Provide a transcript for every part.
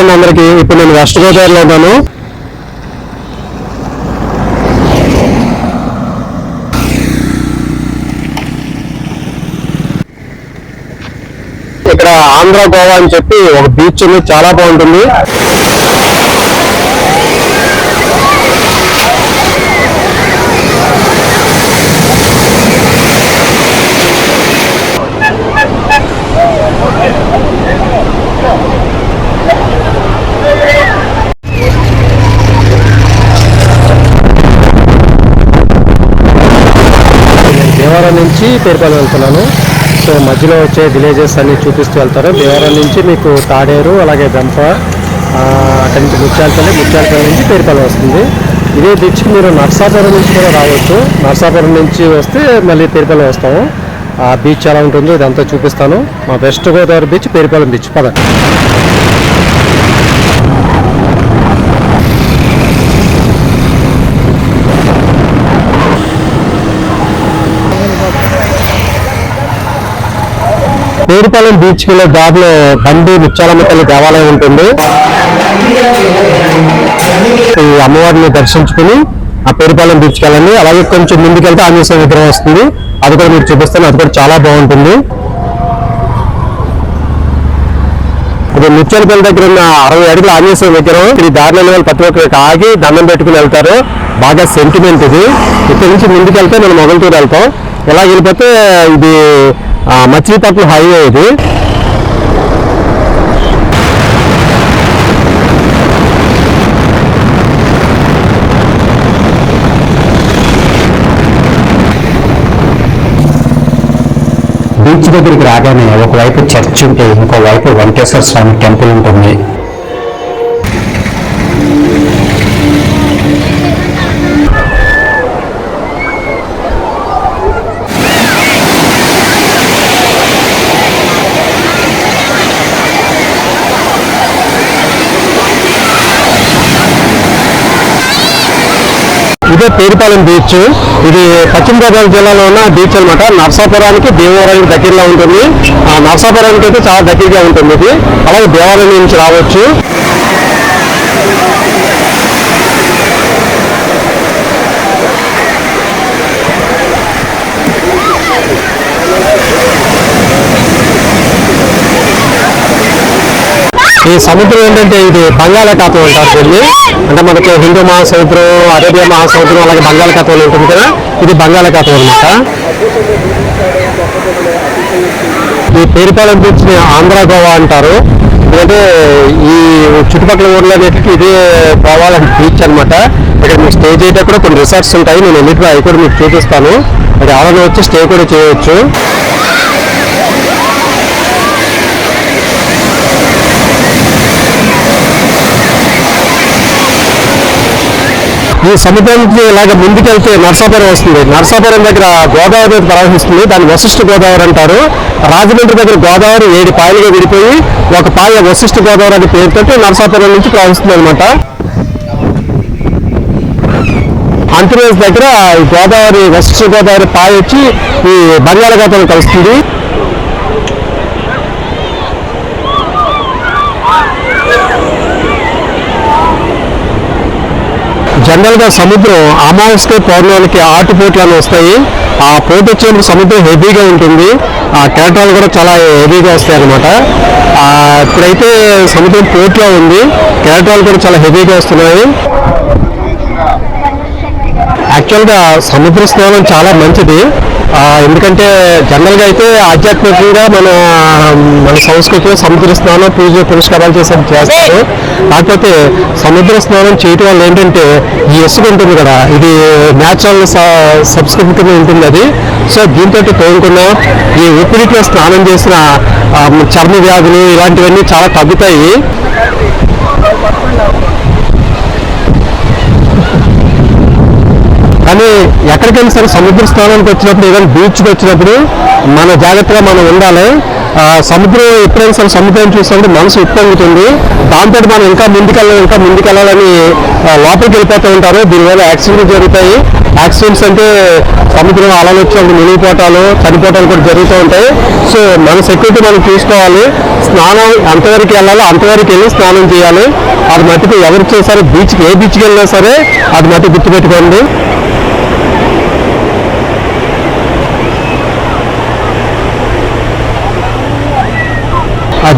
అండి అందరికి. ఇప్పుడు నేను వెస్ట్ గోదావరిలో ఉన్నాను. ఇక్కడ ఆంధ్ర గోవా అని చెప్పి ఒక బీచ్ ఉంది, చాలా బాగుంటుంది. దేవరం నుంచి పేరుపాలెం వెళ్తున్నాను. సో మధ్యలో వచ్చే విలేజెస్ అన్ని చూపిస్తూ వెళ్తారు. దేవరం నుంచి మీకు తాడేరు, అలాగే గంప, అక్కడి నుంచి ముత్యాలపల్లి నుంచి పేరుపాలెం వస్తుంది. ఇదే బీచ్కి మీరు నర్సాపురం నుంచి కూడా రావచ్చు. నర్సాపురం నుంచి వస్తే మళ్ళీ పేరుపాలెం వస్తాము. ఆ బీచ్ ఎలా ఉంటుందో ఇదంతా చూపిస్తాను. మా west Godavari beach, Perupalem beach. పద. పేరుపాలెం బీచ్ కి దారిలో బండి ముత్యాలమ్మ తల్లి దేవాలయం ఉంటుంది. ఈ అమ్మవారిని దర్శించుకుని ఆ పేరుపాలెం బీచ్కి వెళ్ళండి. అలాగే కొంచెం ముందుకెళ్తే ఆంజనేయ విగ్రహం వస్తుంది, అది కూడా మీకు చూపిస్తాను. అది కూడా చాలా బాగుంటుంది. ఇప్పుడు ముత్యాలపల్లి దగ్గర ఉన్న 60 అడుగుల ఆంజనేయ విగ్రహం. ఇది దారిలో వాళ్ళు ప్రతి ఒక్కరికి ఆగి దండం పెట్టుకుని వెళ్తారు. బాగా సెంటిమెంట్ ఇది. ఇక్కడి నుంచి ముందుకెళ్తే మనం మొగల్తూరు వెళ్తాం. ఇలా వెళ్ళిపోతే ఇది మచిలీపట్నం హైవే. ఇది బీచ్ దగ్గరికి రాగానే ఒకవైపు చర్చ్ ఉంటే ఇంకోవైపు వెంకటేశ్వర స్వామి టెంపుల్ ఉంటుంది. ఇదే పేరుపాలెం బీచ్. ఇది పశ్చిమ గోదావరి జిల్లాలో ఉన్న బీచ్ అనమాట. నర్సాపురానికి, దేవరానికి దగ్గరలో ఉంటుంది. నర్సాపురానికి అయితే చాలా దగ్గరగా ఉంటుంది ఇది. అలాగే దేవాలయం నుంచి రావచ్చు. ఈ సముద్రం ఏంటంటే ఇది బంగాళాఖాతం అంటారు దీన్ని. అంటే మనకి హిందూ మహాసముద్రం, అరేబియా మహాసముద్రం, అలాగే బంగాళాఖాతంలో ఉంటుంది కదా, ఇది బంగాళాఖాతం అనమాట. ఈ పేరుపాలెం బీచ్ ని ఆంధ్ర గోవా అంటారు. ఎందుకంటే ఈ చుట్టుపక్కల ఊర్లన్నిటికీ ఇదే గోవా బీచ్ అనమాట. ఇక్కడ మీకు స్టే చేయడం కూడా కొన్ని రిసార్ట్స్ ఉంటాయి. నేను ఎన్నిటిలో అవి కూడా మీకు చూపిస్తాను. అది ఎవరైనా వచ్చి స్టే కూడా చేయవచ్చు. ఈ సముద్రానికి ఇలాగ ముందుకెళ్తే నర్సాపురం వస్తుంది. నర్సాపురం దగ్గర గోదావరి ప్రవహిస్తుంది. దాన్ని వశిష్ఠ గోదావరి అంటారు. రాజమండ్రి దగ్గర గోదావరి 7 పాయలుగా విడిపోయి ఒక పాయ వశిష్ఠ గోదావరి అని పేరుతో నర్సాపురం నుంచి ప్రవహిస్తుంది అనమాట. ఆంధ్రప్రదేశ్ దగ్గర ఈ గోదావరి, వశిష్ఠ గోదావరి పాయ వచ్చి ఈ బంగాళాఖాతం కలుస్తుంది. జనరల్ గా సముద్రం అమావాస్య పౌర్ణానికి ఆటుపోట్లు అని వస్తాయి. ఆ పోటు వచ్చేందుకు సముద్రం హెవీగా ఉంటుంది. ఆ కెరటాలు కూడా చాలా హెవీగా వస్తాయి అనమాట. ఇప్పుడైతే సముద్రం పోర్ట్లో ఉంది. కెరటాలు కూడా చాలా హెవీగా వస్తున్నాయి. యాక్చువల్గా సముద్ర స్నానం చాలా మంచిది. ఎందుకంటే జనరల్గా అయితే ఆధ్యాత్మికంగా మన సంస్కృతిలో సముద్ర స్నానం, పూజ పురస్కారాలు చేస్తారు. కాకపోతే సముద్ర స్నానం చేయటం వల్ల ఏంటంటే ఈ ఇసుక ఉంటుంది కదా, ఇది న్యాచురల్ సబ్స్క్రిప్ట్ కింద ఉంటుంది అది. సో దీంతో తోడుకున్న ఈ ఉప్పునీటిలో స్నానం చేసిన చర్మ వ్యాధులు ఇలాంటివన్నీ చాలా తగ్గుతాయి. కానీ ఎక్కడికైనా సరే సముద్ర స్నానానికి వచ్చినప్పుడు, ఏదైనా బీచ్కి వచ్చినప్పుడు మన జాగ్రత్తగా మనం ఉండాలి. సముద్రం ఎప్పుడైనా సరే సముద్రాన్ని చూసినప్పుడు మనసు ఉప్పొంగుతుంది. దాంతో మనం ఇంకా ముందుకెళ్ళాలని లోపలికి వెళ్ళిపోతూ ఉంటారు. దీనివల్ల యాక్సిడెంట్లు జరుగుతాయి. యాక్సిడెంట్స్ అంటే సముద్రం అలలు వచ్చినప్పుడు మునిగిపోవటాలు చనిపోవటాలు కూడా జరుగుతూ ఉంటాయి. సో మన సెక్యూరిటీ మనం చూసుకోవాలి. స్నానం అంతవరకు వెళ్ళాలో అంతవరకు వెళ్ళి స్నానం చేయాలి. అది మట్టుకు ఎవరు చేశారో ఏ బీచ్కి వెళ్ళినా సరే అది మట్టుకు గుర్తుపెట్టుకోండి.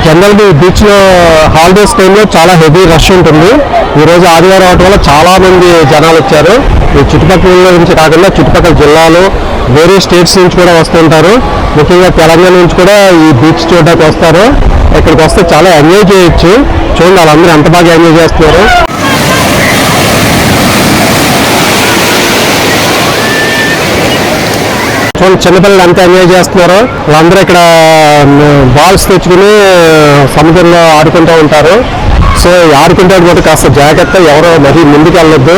జనరల్గా ఈ బీచ్లో హాలిడేస్ టైంలో చాలా హెవీ రష్ ఉంటుంది. ఈరోజు ఆదివారం అవడం వల్ల చాలా మంది జనాలు వచ్చారు. ఈ చుట్టుపక్కల నుంచి కాకుండా చుట్టుపక్కల జిల్లాలు వేరే స్టేట్స్ నుంచి కూడా వస్తుంటారు. ముఖ్యంగా తెలంగాణ నుంచి కూడా ఈ బీచ్ చూడడానికి వస్తారు. ఇక్కడికి వస్తే చాలా ఎంజాయ్ చేయొచ్చు. చూడండి వాళ్ళందరూ ఎంత బాగా ఎంజాయ్ చేస్తున్నారు. చూడండి చిన్నపిల్లలు ఎంత ఎంజాయ్ చేస్తున్నారో. వాళ్ళందరూ ఇక్కడ బాల్స్ తెచ్చుకుని సముద్రంలో ఆడుకుంటూ ఉంటారు. సో ఆడుకుంటే కూడా కాస్త జాగ్రత్త, ఎవరో మరీ ముందుకు వెళ్ళొద్దు.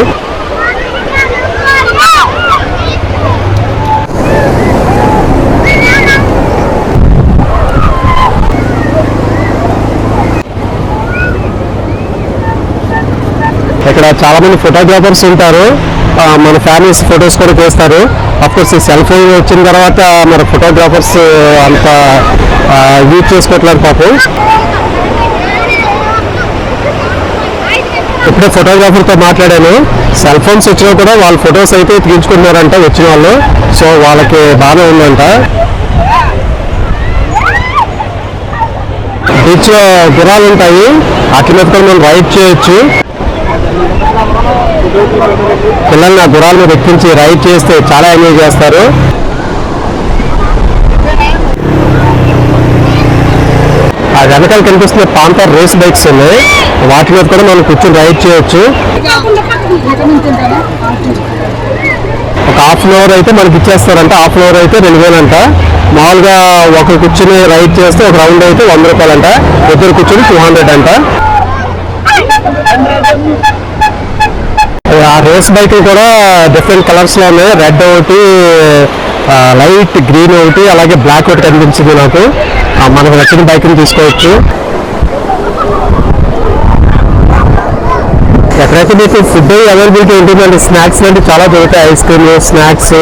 ఇక్కడ చాలా మంది ఫోటోగ్రాఫర్స్ ఉంటారు. మన ఫ్యామిలీస్ ఫొటోస్ కూడా తీస్తారు. అఫ్కోర్స్ ఈ సెల్ ఫోన్ వచ్చిన తర్వాత మన ఫోటోగ్రాఫర్స్ అంత యూజ్ చేసుకోవట్లేదు పాపం. ఇప్పుడే ఫోటోగ్రాఫర్తో మాట్లాడాను. సెల్ ఫోన్స్ వచ్చినా కూడా వాళ్ళ ఫొటోస్ అయితే తీయించుకున్నారంట వచ్చిన వాళ్ళు. సో వాళ్ళకి బాగానే ఉందంట. బీచ్లో గుర్రాలు ఉంటాయి. వాటి మీద కూడా మనం రైడ్ చేయొచ్చు. పిల్లల్ని ఆ గుర్రాల మీద ఎక్కించి రైడ్ చేస్తే చాలా ఎంజాయ్ చేస్తారు. ఆ వెనకాల కనిపిస్తున్న పాంతర్ రేస్ బైక్స్ ఉన్నాయి. వాటి మీద కూడా మనం కూర్చొని రైడ్ చేయొచ్చు. ఒక హాఫ్ అన్ అవర్ అయితే మనకి ఇచ్చేస్తారంట. హాఫ్ అన్ అవర్ అయితే 2000 అంట. మామూలుగా ఒకరు కూర్చొని రైడ్ చేస్తే ఒక రౌండ్ అయితే 100 రూపాయలు అంట. ఇద్దరు కూర్చొని 200 అంట. ఆ రేస్ బైక్ కూడా డిఫరెంట్ కలర్స్ లో ఉన్నాయి. రెడ్ ఒకటి, లైట్ గ్రీన్ ఒకటి, అలాగే బ్లాక్ ఒకటి కనిపించింది నాకు. మనకు నచ్చిన బైక్ ని తీసుకోవచ్చు. ఎక్కడైతే మీకు ఫుడ్ అవైలబిలిటీ ఉంటుందండి. స్నాక్స్ లాంటి చాలా దొరుకుతాయి. ఐస్ క్రీమ్, స్నాక్స్,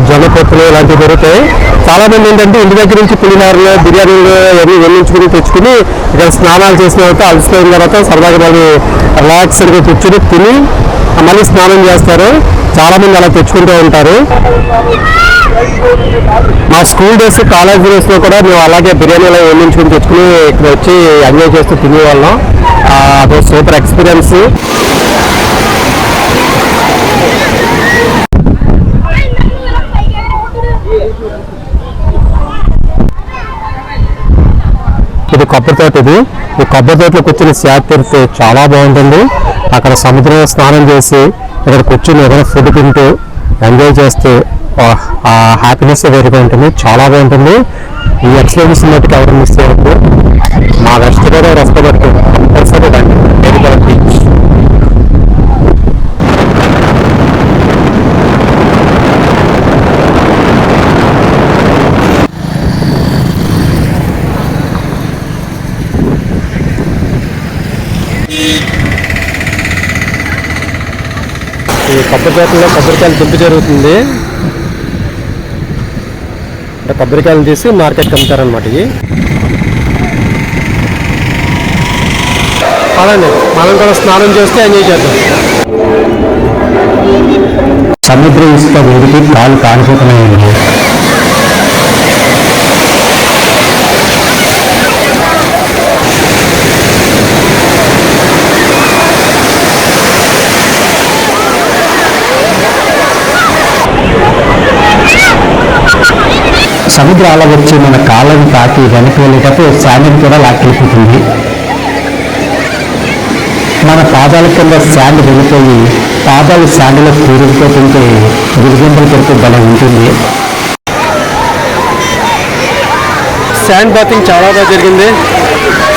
జొన్న పొత్తులు ఇలాంటివి దొరుకుతాయి. చాలా మంది ఏంటంటే ఇంటి దగ్గర నుంచి పులిహోరలు, బిర్యానీలు అవన్నీ వెళ్ళించుకుని తెచ్చుకుని ఇక్కడ స్నానాలు చేసిన తర్వాత అలసిపోయిన తర్వాత సరదాగా మళ్ళీ రిలాక్స్డ్గా కూర్చుని తిని మళ్ళీ స్నానం చేస్తారు. చాలా మంది అలా తెచ్చుకుంటూ ఉంటారు. మా స్కూల్ డేస్, కాలేజ్ డేస్ లో కూడా మేము అలాగే బిర్యానీలో వండించుకుని తెచ్చుకుని ఇక్కడ వచ్చి ఎంజాయ్ చేస్తూ తినేవాళ్ళం. అదో సూపర్ ఎక్స్పీరియన్స్. ఇది కొబ్బరి తోట. ఈ కొబ్బరి తోటలో కూర్చొని సేద తీరితే చాలా బాగుంటుంది. అక్కడ సముద్రంలో స్నానం చేసి ఇక్కడ కూర్చొని ఏదైనా ఫుడ్ తింటూ ఎంజాయ్ చేస్తే ఆ హ్యాపీనెస్ వేరుగా ఉంటుంది. చాలా బాగుంటుంది. ఈ ఎక్స్పీరియన్స్ మట్టుకు ఎవరు మిస్ చేయవద్దు. మా వెస్ట్ గోదావరి వస్తే మటుకు కంపల్సరీ రండి. వేదికల బీచ్. ఈ కొబ్బరి తోటలో కొబ్బరికాయలు దింపు జరుగుతుంది. కొబ్బరికాయలు తీసి మార్కెట్కి అమ్ముతారనమాట. ఇవి అలానే మనం కూడా స్నానం చేస్తే ఎంజాయ్ చేద్దాం. సముద్రం ఇసుక వేడికి కాలు కాలిపోతున్నాయండి. సముద్రాల వచ్చి మన కాళ్ళని తాకి వెనక్కి వెళ్ళేటప్పుడు శాండ్ కూడా లాక్కెళ్ళిపోతుంది. మన పాదాల కింద శాండ్ వెళ్ళిపోయి పాదాలు శాండ్లో కూరుకుపోతుంటే గిరిగింపులు కొరకు భలే ఉంటుంది. శాండ్ బాతింగ్ చాలా బాగా జరిగింది.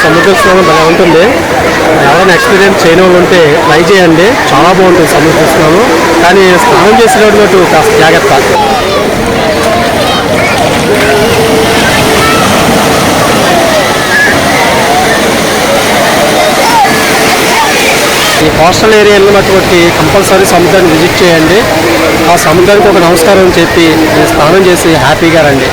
సముద్ర స్నానం భలే ఉంటుంది. ఎవరైనా ఎక్స్పీరియన్స్ చేయని వాళ్ళు ఉంటే ట్రై చేయండి. చాలా బాగుంటుంది సముద్ర స్నానం. కానీ స్నానం చేసేటట్టు కాస్త జాగ్రత్త. కోస్టల్ ఏరియా వెళ్ళినటువంటి కంపల్సరీ సముద్రాన్ని విజిట్ చేయండి. ఆ సముద్రానికి ఒక నమస్కారం చెప్పి స్నానం చేసి హ్యాపీగా రండి.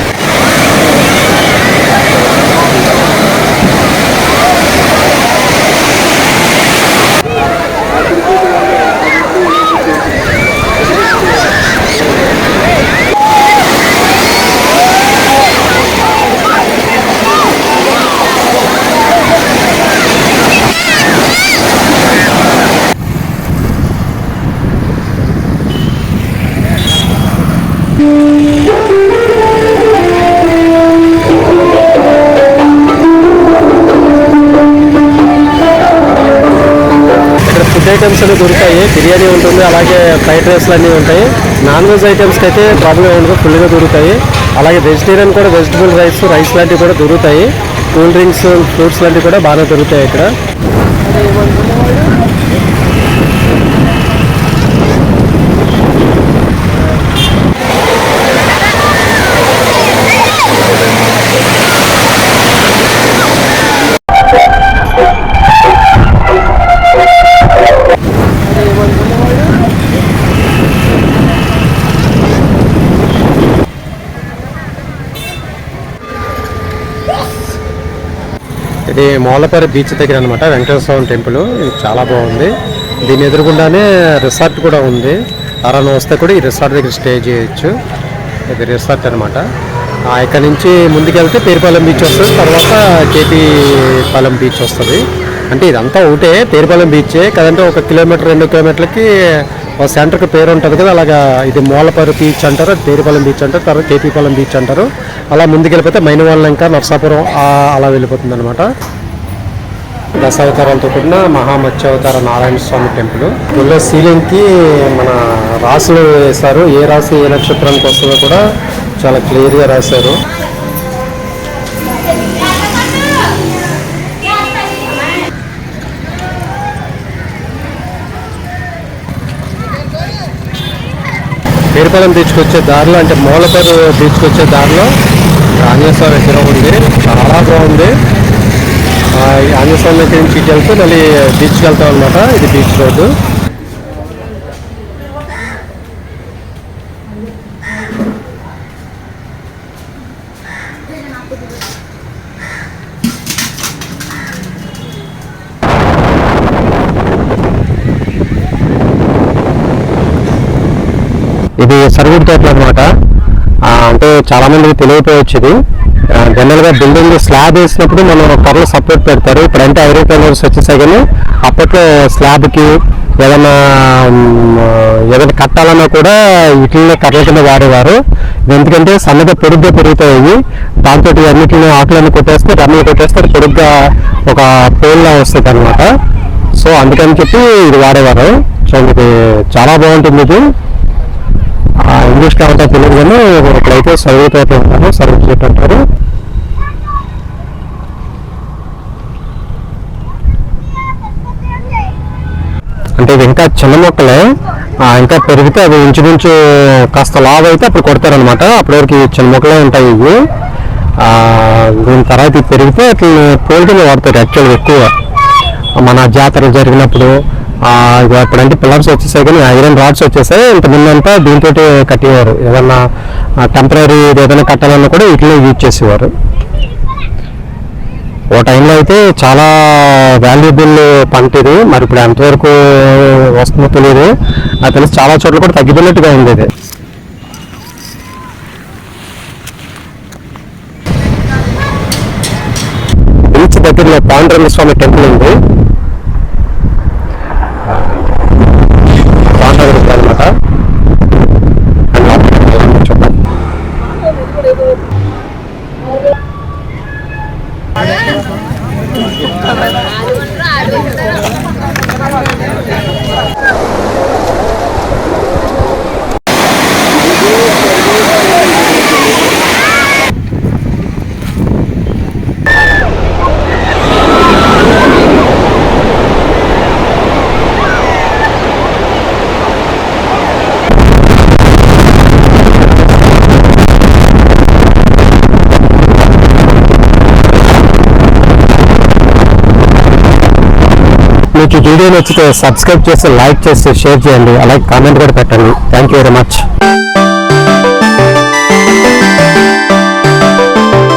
ఫుడ్ ఐటమ్స్ అన్నీ దొరుకుతాయి. బిర్యానీ ఉంటుంది, అలాగే ఫ్రైడ్ రైస్లు అన్నీ ఉంటాయి. నాన్ వెజ్ ఐటమ్స్కి అయితే ప్రాబ్లం ఉండదు, ఫుల్గా దొరుకుతాయి. అలాగే వెజిటేరియన్ కూడా వెజిటబుల్ రైస్ లాంటివి కూడా దొరుకుతాయి. కూల్ డ్రింక్స్, ఫ్రూట్స్ లాంటివి కూడా బాగా దొరుకుతాయి ఇక్కడ. ఇది మోలపరి బీచ్ దగ్గర అనమాట, వెంకటేశ్వర స్వామి టెంపుల్. ఇది చాలా బాగుంది. దీని ఎదురుగుండానే రిసార్ట్ కూడా ఉంది. ఎవరైనా వస్తే కూడా ఈ రిసార్ట్ దగ్గర స్టే చేయొచ్చు. ఇది రిసార్ట్ అనమాట. ఇక్కడ నుంచి ముందుకెళ్తే పేరుపాలెం బీచ్ వస్తుంది, తర్వాత కేపీపాలెం బీచ్ వస్తుంది. అంటే ఇదంతా ఒకటే, పేరుపాలెం బీచే కదంటే 1 కిలోమీటర్ 2 కిలోమీటర్లకి ఒక సెంటర్కి పేరు ఉంటుంది కదా, అలాగా ఇది మోలపరి బీచ్ అంటారు, అది పేరుపాలెం బీచ్ అంటారు, తర్వాత కేపీపాలెం బీచ్ అంటారు. అలా ముందుకు వెళ్ళిపోతే మైనవాళ్ళంక, నర్సాపురం అలా వెళ్ళిపోతుంది అనమాట. దశావతారాలతో కూడిన మహామత్స్యావతార నారాయణ స్వామి టెంపుల్. గుళ్ళో సీలింగ్కి మన రాసులు వేశారు, ఏ రాశి ఏ నక్షత్రానికి వస్తుందో కూడా చాలా క్లియర్గా రాశారు. పేరుపాలెం బీచ్కి వచ్చే దారిలో, అంటే మోలపరు బీచ్కి వచ్చే దారిలో ఆంజనేయ స్వామి విగ్రహం ఉంది, చాలా బాగుంది. ఆంజనేయ స్వామి దగ్గర నుంచి ఇటు వెళ్తే మళ్ళీ బీచ్కి వెళ్తాం అనమాట. ఇది బీచ్ రోడ్డు. ఇది సరుగుడు తోటలు అనమాట. అంటే చాలా మందికి తెలియపోవచ్చుది. జనరల్గా బిల్డింగ్ స్లాబ్ వేసినప్పుడు మనం కర్రలు సపోర్ట్ పెడతారు. ఇప్పుడంటే ఐరన్ కలర్స్ వచ్చేసాయి, కానీ అప్పట్లో స్లాబ్కి ఏదైనా కట్టాలన్నా కూడా ఇట్లనే కర్రల కింద వాడేవారు. ఎందుకంటే సన్నగా పొడుగ్గా పెరుగుతాయి. దాంతో అన్నిటిని ఆకులన్నీ కొట్టేస్తే, రమ్మలు కొట్టేస్తే అది పొడుగ్గా ఒక పోల్లా వస్తుంది అనమాట. సో అందుకని చెప్పి ఇది వాడేవారు. సో ఇది చాలా బాగుంటుంది. ఇది ఇంగ్లీష్ కాబట్టి తెలియదు, కానీ ఇక్కడైతే సర్వే తోట ఉంటారు, సర్వే చెట్టు అంటారు. అంటే ఇది ఇంకా చిన్న మొక్కలే, ఇంకా పెరిగితే అవి ఇంచుమించు కాస్త లావ్ అయితే అప్పుడు కొడతారనమాట. అప్పటివరకు చిన్న మొక్కలే ఉంటాయి ఇవి. దీని తర్వాత ఇది పెరిగితే అట్లా పోల్టీని వాడతారు యాక్చువల్గా ఎక్కువ. మన జాతరలు జరిగినప్పుడు ఇప్పుడంటే పిల్లర్స్ వచ్చేసాయి, కానీ ఐరన్ రాడ్స్ వచ్చేసాయి. ఇంత ముందంతా దీంతో కట్టేవారు. ఏదన్నా టెంపరీ ఏదైనా కట్టాలన్నా కూడా ఇట్లనే యూజ్ చేసేవారు. ఓ టైంలో అయితే చాలా వాల్యుబుల్ పంట ఇది. మరి ఇప్పుడు ఎంతవరకు వస్తుందో తెలియదు. నాకు తెలిసి చాలా చోట్ల కూడా తగ్గిపోయినట్టుగా ఉంది ఇది. బీచ్ దగ్గరలో పాండురంగ స్వామి టెంపుల్ ఉంది. అనమాట. మీకు ఈ వీడియో నచ్చితే సబ్స్క్రైబ్ చేసి లైక్ చేసి షేర్ చేయండి, అలాగే కామెంట్ కూడా పెట్టండి. Thank you very much.